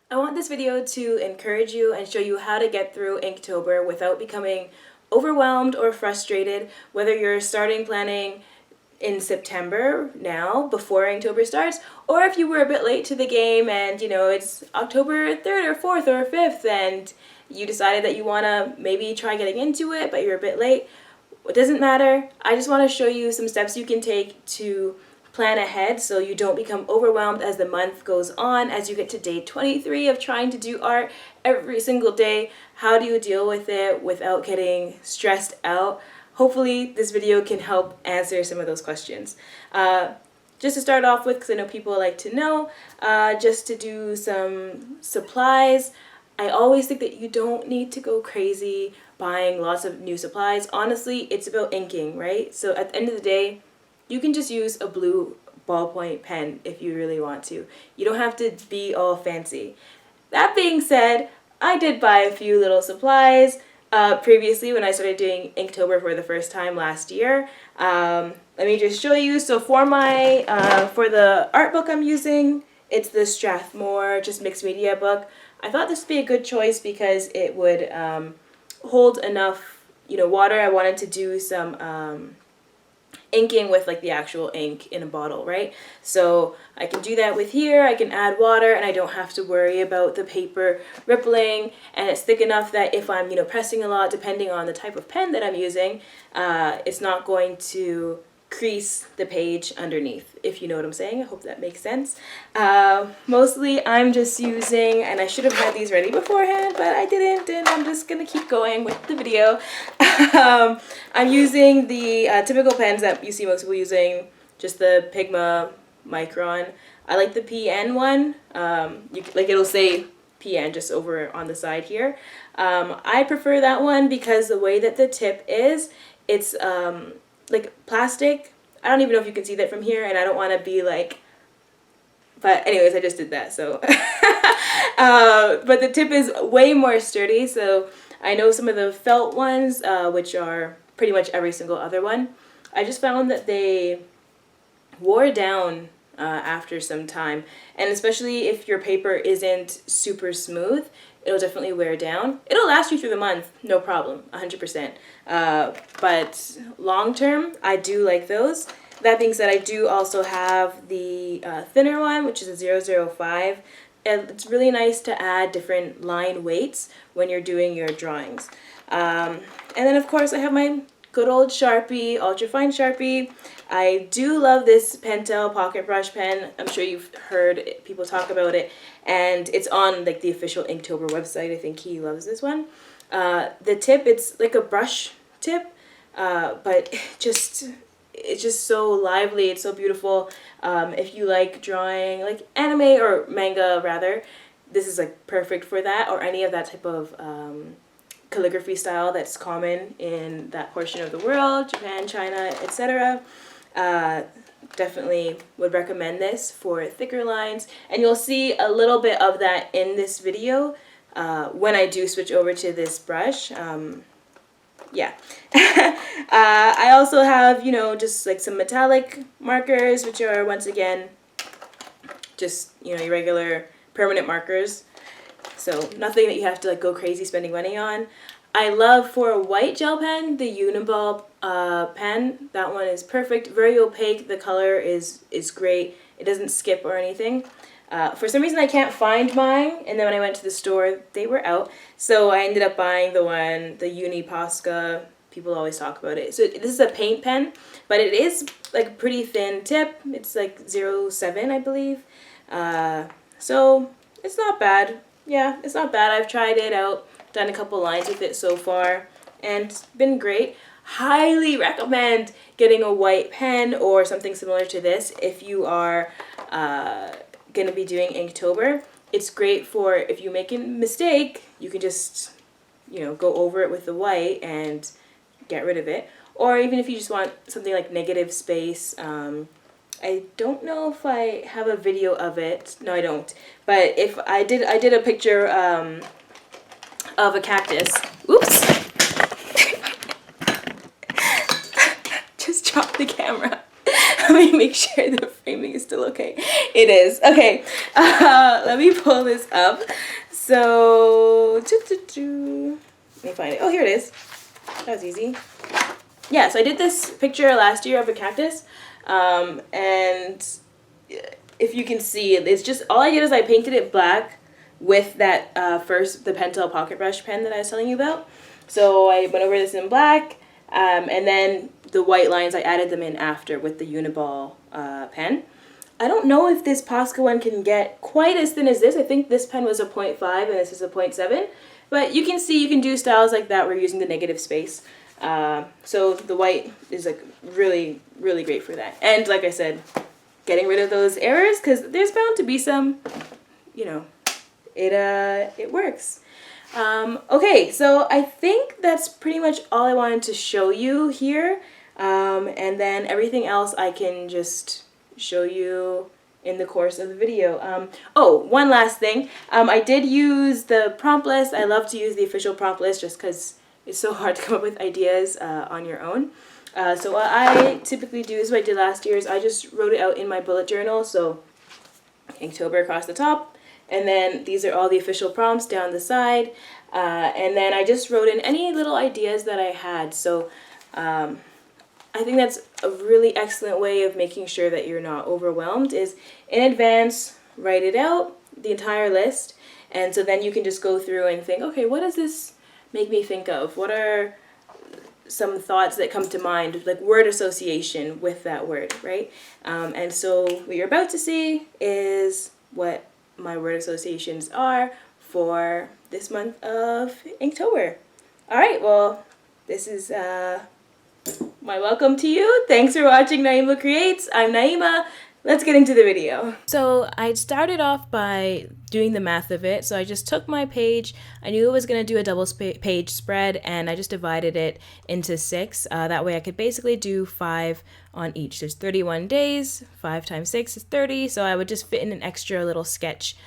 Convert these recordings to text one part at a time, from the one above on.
I want this video to encourage you and show you how to get through Inktober without becoming overwhelmed or frustrated, whether you're starting planning in September now, before Inktober starts, or if you were a bit late to the game and, you know, it's October 3rd or 4th or 5th and you decided that you want to maybe try getting into it, but you're a bit late. It doesn't matter. I just want to show you some steps you can take to plan ahead so you don't become overwhelmed as the month goes on, as you get to day 23 of trying to do art every single day. How do you deal with it without getting stressed out? Hopefully this video can help answer some of those questions. Just to start off with, because I know people like to know, just to do some supplies. I always think that you don't need to go crazy buying lots of new supplies. Honestly, it's about inking, right? So at the end of the day, you can just use a blue ballpoint pen if you really want to. You don't have to be all fancy. That being said, I did buy a few little supplies previously when I started doing Inktober for the first time last year. Let me just show you. So for my for the art book I'm using, it's the Strathmore just mixed media book. I thought this would be a good choice because it would hold enough, water. I wanted to do some inking with like the actual ink in a bottle, right? So I can do that with here. I can add water and I don't have to worry about the paper rippling, and it's thick enough that if I'm pressing a lot, depending on the type of pen that I'm using, it's not going to crease the page underneath, if you know what I'm saying. I hope that makes sense. Mostly I'm just using, and I should have had these ready beforehand, but I didn't, and I'm just gonna keep going with the video. I'm using the typical pens that you see most people using, just the Pigma Micron. I like the PN one. It'll say PN just over on the side here. I prefer that one because the way that the tip is, it's like plastic. I don't even know if you can see that from here, and I don't want to be like, but anyways, I just did that, so. But the tip is way more sturdy, so I know some of the felt ones, which are pretty much every single other one, I just found that they wore down after some time, and especially if your paper isn't super smooth, it'll definitely wear down. It'll last you through the month, no problem, 100%. But long term, I do like those. That being said, I do also have the thinner one, which is a 005. And it's really nice to add different line weights when you're doing your drawings. And then of course I have my good old Sharpie, ultra-fine Sharpie. I do love this Pentel pocket brush pen. I'm sure you've heard people talk about it, and it's on like the official Inktober website. I think he loves this one. The tip, it's like a brush tip, but it's just so lively. It's so beautiful. If you like drawing like anime or manga rather, this is like perfect for that, or any of that type of calligraphy style that's common in that portion of the world, Japan, China, etc. Definitely would recommend this for thicker lines, and you'll see a little bit of that in this video when I do switch over to this brush. Yeah. I also have, just like some metallic markers, which are once again just, your regular permanent markers. So nothing that you have to like go crazy spending money on. I love, for a white gel pen, the Uni-Ball pen. That one is perfect. Very opaque. The color is great. It doesn't skip or anything. For some reason I can't find mine, and then when I went to the store, they were out. So I ended up buying the Uni Posca. People always talk about it. So this is a paint pen, but it is like a pretty thin tip. It's like 0.7, I believe. So it's not bad. Yeah, it's not bad. I've tried it out, done a couple lines with it so far, and it's been great. Highly recommend getting a white pen or something similar to this if you are going to be doing Inktober. It's great for if you make a mistake, you can just, go over it with the white and get rid of it. Or even if you just want something like negative space. I don't know if I have a video of it. No, I don't. But if I did a picture of a cactus. Oops. Just dropped the camera. Let me make sure the framing is still okay. It is. Okay. Let me pull this up. So, let me find it. Oh, here it is. That was easy. Yeah, so I did this picture last year of a cactus. And if you can see, it's just, all I did is I painted it black with that the Pentel pocket brush pen that I was telling you about. So I went over this in black, and then the white lines, I added them in after with the Uni-Ball pen. I don't know if this Posca one can get quite as thin as this. I think this pen was a 0.5 and this is a 0.7. But you can see you can do styles like that where you're using the negative space. So the white is like really, really great for that. And like I said, getting rid of those errors, because there's bound to be some, you know, it works. Okay, so I think that's pretty much all I wanted to show you here. And then everything else I can just show you in the course of the video. Oh, one last thing. I did use the prompt list. I love to use the official prompt list just because it's so hard to come up with ideas on your own. So what I typically do is what I did last year is I just wrote it out in my bullet journal. So Inktober across the top. And then these are all the official prompts down the side. And then I just wrote in any little ideas that I had. So I think that's a really excellent way of making sure that you're not overwhelmed is in advance, write it out, the entire list. And so then you can just go through and think, okay, what does this make me think of? What are some thoughts that come to mind, like word association with that word, right? And so what you're about to see is what my word associations are for this month of Inktober. All right, well, this is my welcome to you. Thanks for watching Naima Creates. I'm Naima. Let's get into the video. So I started off by doing the math of it. So I just took my page. I knew it was going to do a double page spread, and I just divided it into 6. That way I could basically do 5 on each. There's 31 days. 5 times 6 is 30. So I would just fit in an extra little sketch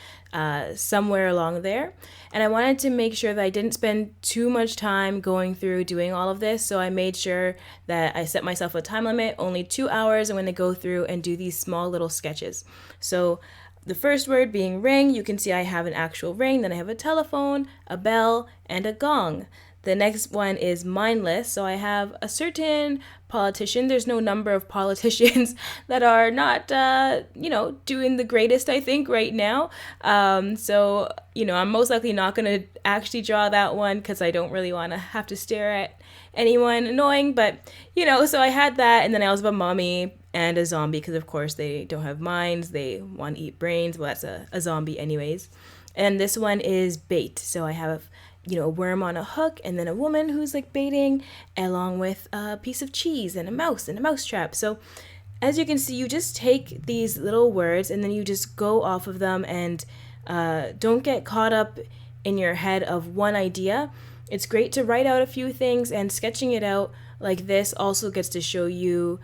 somewhere along there. And I wanted to make sure that I didn't spend too much time going through doing all of this, so I made sure that I set myself a time limit, only 2 hours. I'm going to go through and do these small little sketches. So the first word being ring, you can see I have an actual ring, then I have a telephone, a bell, and a gong. The next one is mindless, so I have a certain politician. There's no number of politicians that are not, doing the greatest, I think, right now. So, I'm most likely not going to actually draw that one because I don't really want to have to stare at anyone annoying. But, so I had that, and then I also have a mommy and a zombie because, of course, they don't have minds. They want to eat brains. Well, that's a zombie anyways. And this one is bait. So I have a worm on a hook, and then a woman who's like baiting, along with a piece of cheese and a mouse trap. So as you can see, you just take these little words and then you just go off of them, and don't get caught up in your head of one idea. It's great to write out a few things, and sketching it out like this also gets to show you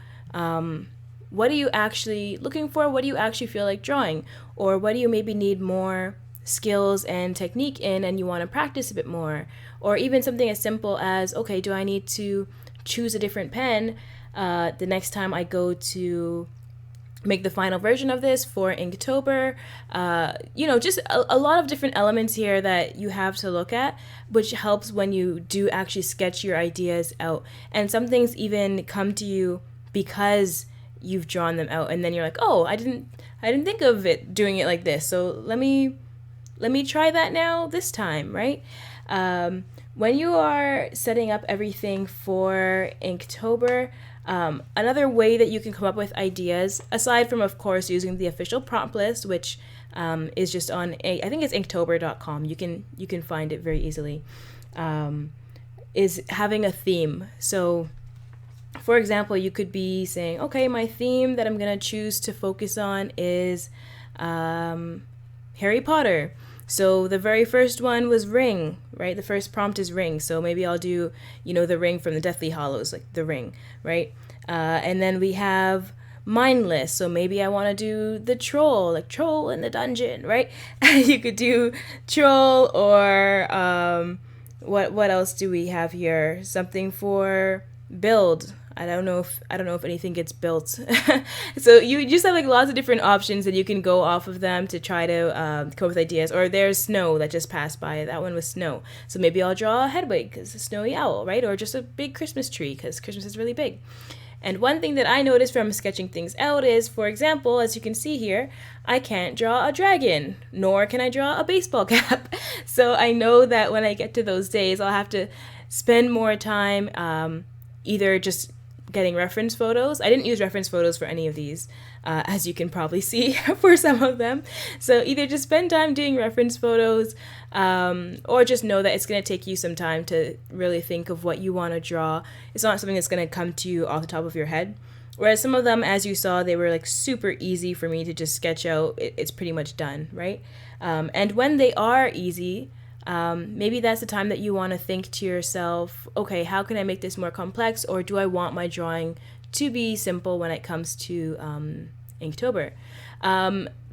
what are you actually looking for, what do you actually feel like drawing, or what do you maybe need more skills and technique in and you want to practice a bit more. Or even something as simple as, okay, do I need to choose a different pen the next time I go to make the final version of this for Inktober? Just a lot of different elements here that you have to look at, which helps when you do actually sketch your ideas out. And some things even come to you because you've drawn them out, and then you're like, oh, I didn't think of it doing it like this, so let me try that now this time, right? When you are setting up everything for Inktober, another way that you can come up with ideas, aside from, of course, using the official prompt list, which is just on, I think it's inktober.com. You can find it very easily, is having a theme. So, for example, you could be saying, okay, my theme that I'm going to choose to focus on is Harry Potter. So the very first one was ring, right? The first prompt is ring. So maybe I'll do, the ring from the Deathly Hallows, like the ring, right? And then we have mindless. So maybe I want to do the troll, like troll in the dungeon, right? You could do troll, or what else do we have here? Something for build. I don't know if anything gets built. So you just have like lots of different options and you can go off of them to try to come up with ideas. Or there's snow that just passed by. That one was snow. So maybe I'll draw a Hedwig because a snowy owl, right? Or just a big Christmas tree because Christmas is really big. And one thing that I noticed from sketching things out is, for example, as you can see here, I can't draw a dragon, nor can I draw a baseball cap. So I know that when I get to those days, I'll have to spend more time either just getting reference photos. I didn't use reference photos for any of these, as you can probably see for some of them. So either just spend time doing reference photos, or just know that it's going to take you some time to really think of what you want to draw. It's not something that's going to come to you off the top of your head. Whereas some of them, as you saw, they were like super easy for me to just sketch out. It's pretty much done, right? And when they are easy, maybe that's the time that you want to think to yourself, okay, how can I make this more complex, or do I want my drawing to be simple when it comes to Inktober?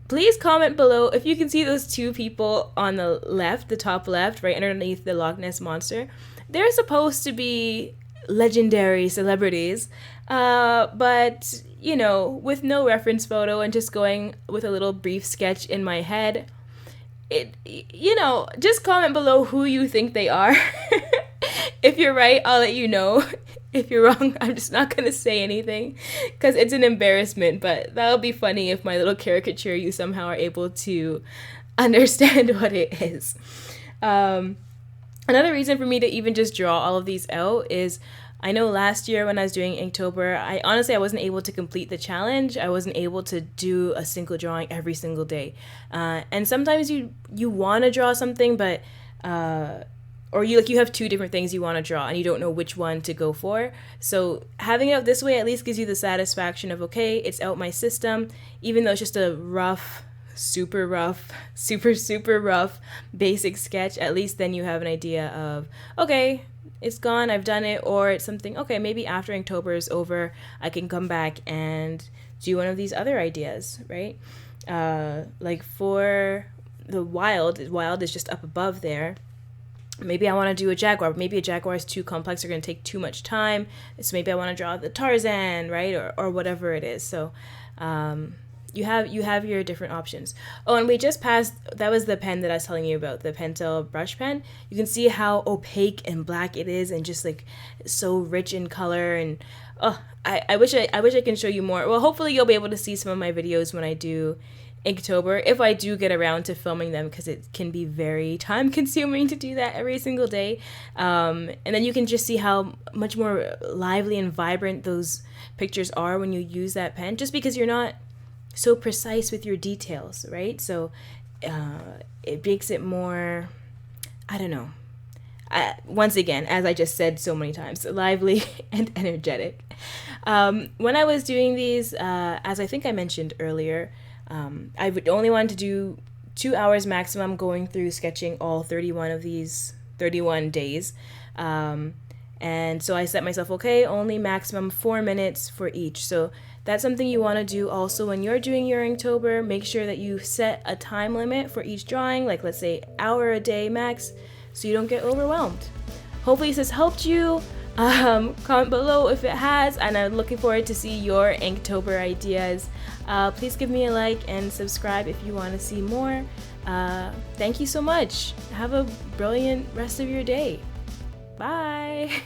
Please comment below if you can see those two people on the left, the top left, right underneath the Loch Ness Monster. They're supposed to be legendary celebrities, but, you know, with no reference photo and just going with a little brief sketch in my head, just comment below who you think they are. If you're right, I'll let you know. If you're wrong, I'm just not going to say anything because it's an embarrassment, but that'll be funny if my little caricature, you somehow are able to understand what it is. Another reason for me to even just draw all of these out is I know last year when I was doing Inktober, I wasn't able to complete the challenge. I wasn't able to do a single drawing every single day. And sometimes you want to draw something, but or you have two different things you want to draw and you don't know which one to go for. So having it out this way at least gives you the satisfaction of, okay, it's out my system, even though it's just a super rough basic sketch. At least then you have an idea of, okay, it's gone, I've done it. Or it's something, okay, maybe after Inktober is over, I can come back and do one of these other ideas, right? Like for the wild is just up above there. Maybe I want to do a jaguar. Maybe a jaguar is too complex or going to take too much time. So maybe I want to draw the Tarzan, right? Or whatever it is. So you have your different options. Oh, and we just passed, that was the pen that I was telling you about, the Pentel brush pen. You can see how opaque and black it is and just like so rich in color. And oh, I wish I can show you more. Well, hopefully you'll be able to see some of my videos when I do Inktober, if I do get around to filming them, because it can be very time consuming to do that every single day. And then you can just see how much more lively and vibrant those pictures are when you use that pen, just because you're not so precise with your details, right? So it makes it more, I don't know. Once again, as I just said so many times, lively and energetic. When I was doing these, as I think I mentioned earlier, I would only want to do 2 hours maximum going through sketching all 31 of these 31 days. And so I set myself, okay, only maximum 4 minutes for each. So that's something you want to do also when you're doing your Inktober. Make sure that you set a time limit for each drawing, like let's say hour a day max, so you don't get overwhelmed. Hopefully this has helped you. Comment below if it has, and I'm looking forward to see your Inktober ideas. Please give me a like and subscribe if you want to see more. Thank you so much. Have a brilliant rest of your day. Bye.